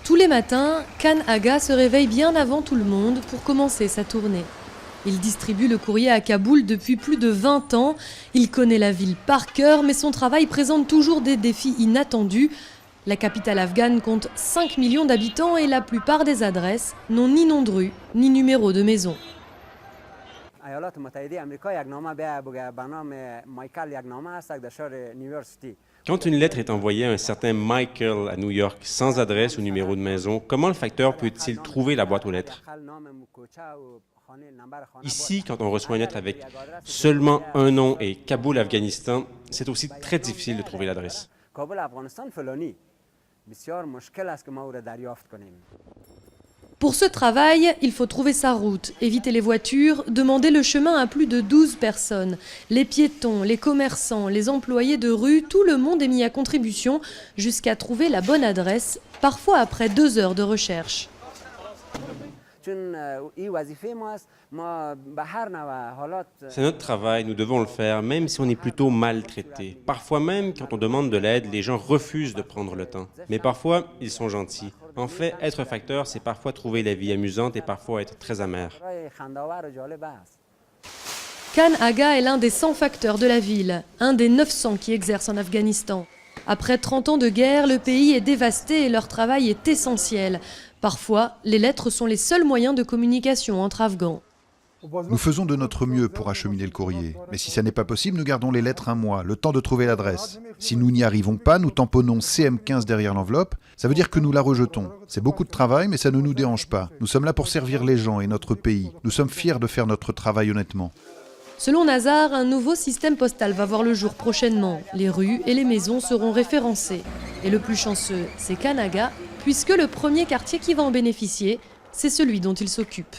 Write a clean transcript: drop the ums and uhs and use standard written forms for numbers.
Tous les matins, Khan Aga se réveille bien avant tout le monde pour commencer sa tournée. Il distribue le courrier à Kaboul depuis plus de 20 ans. Il connaît la ville par cœur, mais son travail présente toujours des défis inattendus. La capitale afghane compte 5 millions d'habitants et la plupart des adresses n'ont ni nom de rue, ni numéro de maison. Quand une lettre est envoyée à un certain Michael à New York sans adresse ou numéro de maison, comment le facteur peut-il trouver la boîte aux lettres? Ici, quand on reçoit une lettre avec seulement un nom et Kaboul, Afghanistan, c'est aussi très difficile de trouver l'adresse. Pour ce travail, il faut trouver sa route, éviter les voitures, demander le chemin à plus de 12 personnes. Les piétons, les commerçants, les employés de rue, tout le monde est mis à contribution jusqu'à trouver la bonne adresse, parfois après 2 heures de recherche. C'est notre travail, nous devons le faire, même si on est plutôt maltraité. Parfois même, quand on demande de l'aide, les gens refusent de prendre le temps. Mais parfois, ils sont gentils. En fait, être facteur, c'est parfois trouver la vie amusante et parfois être très amer. Khan Aga est l'un des 100 facteurs de la ville, un des 900 qui exercent en Afghanistan. Après 30 ans de guerre, le pays est dévasté et leur travail est essentiel. Parfois, les lettres sont les seuls moyens de communication entre Afghans. Nous faisons de notre mieux pour acheminer le courrier. Mais si ça n'est pas possible, nous gardons les lettres un mois, le temps de trouver l'adresse. Si nous n'y arrivons pas, nous tamponnons CM15 derrière l'enveloppe. Ça veut dire que nous la rejetons. C'est beaucoup de travail, mais ça ne nous dérange pas. Nous sommes là pour servir les gens et notre pays. Nous sommes fiers de faire notre travail honnêtement. Selon Nazar, un nouveau système postal va voir le jour prochainement. Les rues et les maisons seront référencées. Et le plus chanceux, c'est Khan Aga, puisque le premier quartier qui va en bénéficier, c'est celui dont il s'occupe.